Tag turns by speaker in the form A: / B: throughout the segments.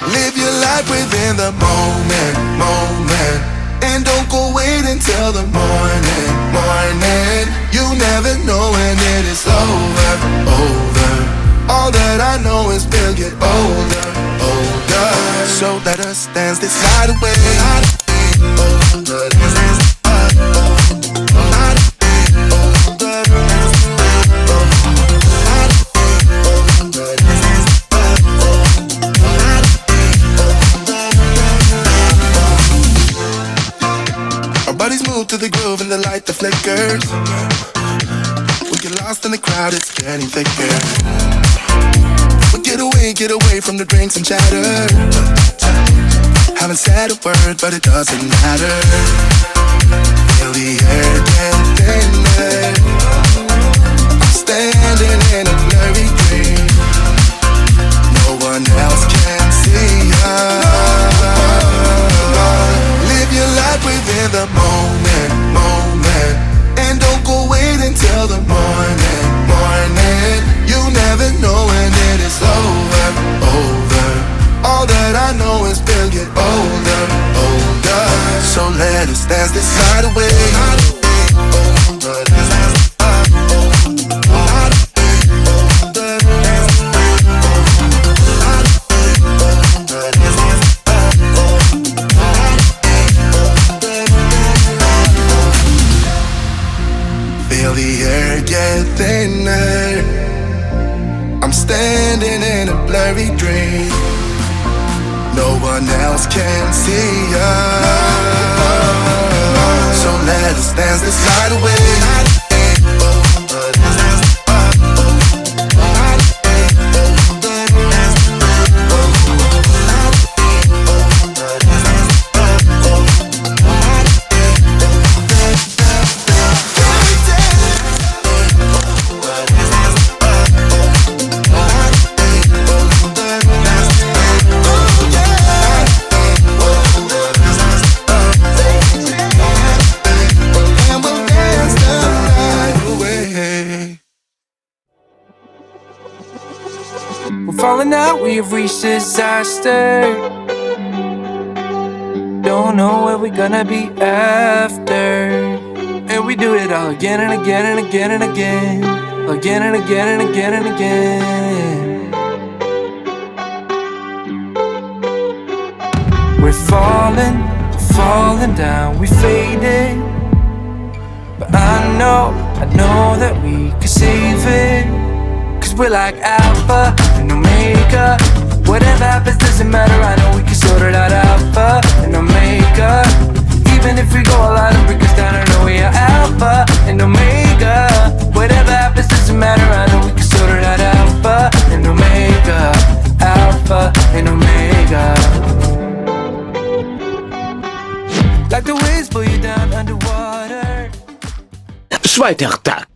A: Live your life within the moment, moment. And don't go wait until the morning, morning. You never know when it is over, over. All that I know is we'll get older, older. So let us dance this night away. To the groove and the light that flickers. We get lost in the crowd, it's getting thicker. We get away from the drinks and chatter. Haven't said a word, but it doesn't matter. Feel the air get thinner. I'm standing in a blurry dream. No one else can see us. Live your life within the moment, moment. And don't go wait until the morning, morning. You never know when it is over, over. All that I know is we'll get older, older. So let us dance this night away. Thinner. I'm standing in a blurry dream. No one else can see us. So let us dance this night away.
B: Falling out, we have reached disaster. Don't know where we're gonna be after. And we do it all again and again and again and again. Again and again and again and again. We're falling, falling down, we faded. But I know that we can save it. We're like Alpha and Omega. Whatever happens doesn't matter, I know we can sort it out. Alpha and Omega. Even if we go all out and break us down, I know we are Alpha and Omega. Whatever happens doesn't matter, I know we can sort it out. Alpha and Omega. Alpha and Omega. Like the waves pull you down underwater.
C: Zweiter Tag.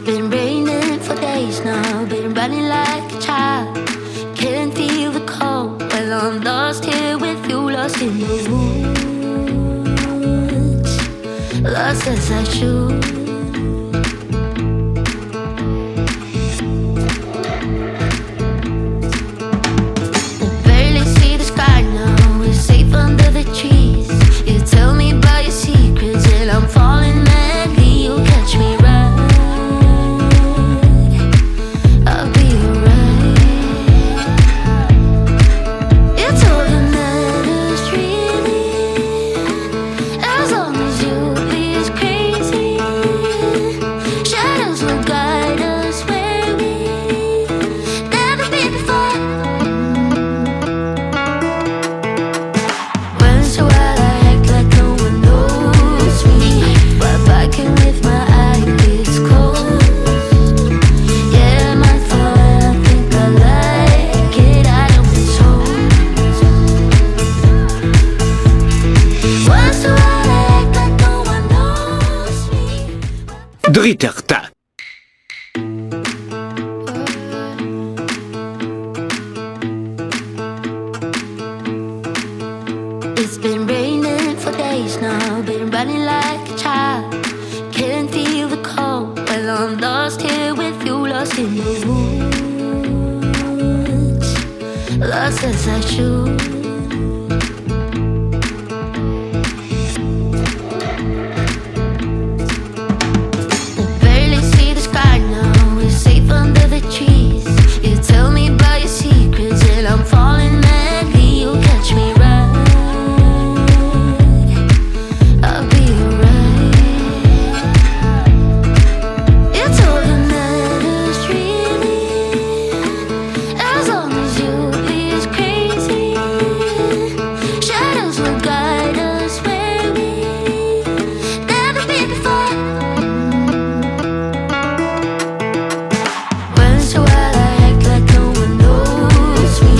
D: It's been raining for days now, been running like a child. Can't feel the cold, well I'm lost here with you, lost in the woods, lost as I should. I barely see the sky now, we're safe under the trees. You tell me about your secrets and I'm falling madly. You'll catch me right, I'll be alright. It's all that matters really, as long as you be as crazy. Shadows will guide us where we never been before. Once in a while I act like no one knows me, while biking with my eyelids closed. Yeah, my fault, I think I like it, I don't think so. Once in a while I act like no one knows me.
C: Dritter Tag.
D: It's been raining for days now, been running like a child. Can't feel the cold, well I'm lost here with you, lost in the woods, lost as I should. I barely see the sky now, we're safe under the trees. You tell me about your secrets and I'm falling madly. You'll catch me right, I'll be alright. It's all that matters really, as long as you be as crazy. Shadows will guide us where we never been before. Once in a while I act like no one knows me,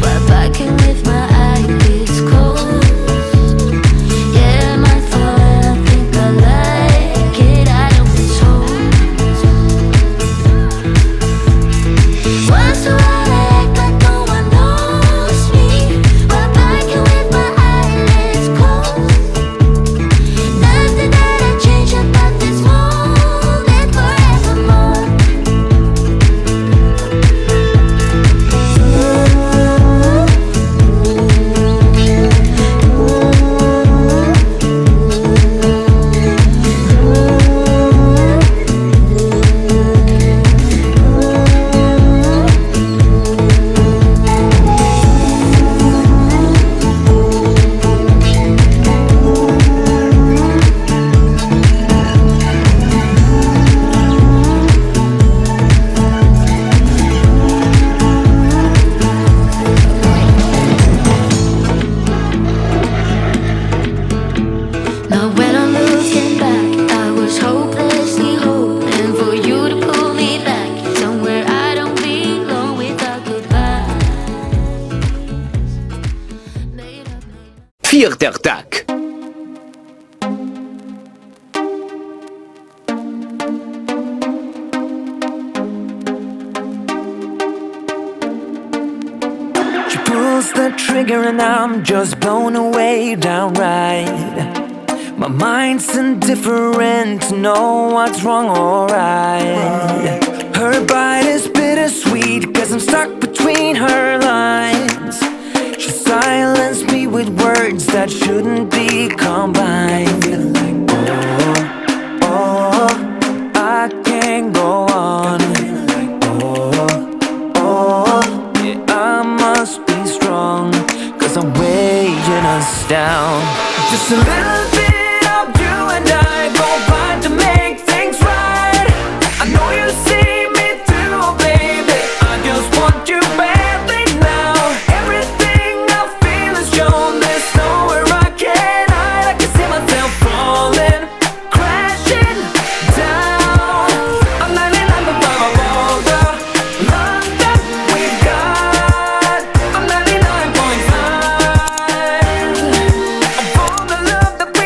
D: while biking with my eyelids closed. Yeah, my fault, I think I like it, I don't think so. Once in a while I act like no one knows me, while biking with my eyelids closed. Nothing that I change about this moment forevermore. Now when I'm looking back, I was hopelessly hoping for you to pull me back somewhere I don't belong without goodbyes. Made up.
C: Vierter Tag.
B: She pulls the trigger and I'm just blown away downright. My mind's indifferent to know what's wrong or right. Her bite is bittersweet, cause I'm stuck between her lines. She silenced me with words that shouldn't be combined. Oh, I can't go on. Yeah, I must be strong, cause I'm weighing us down. Just a little bit of you and I combine to make things right. I know you see me through, baby, I just want you badly now. Everything I feel is shown, there's nowhere I can hide. I can see myself falling, crashing down. I'm 99 above all the love that we've got. I'm 99.5 of all the love that we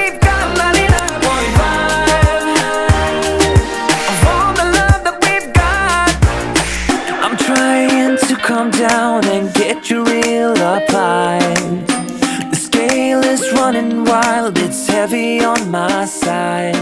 B: come down and get your reel applied. The scale is running wild, it's heavy on my side.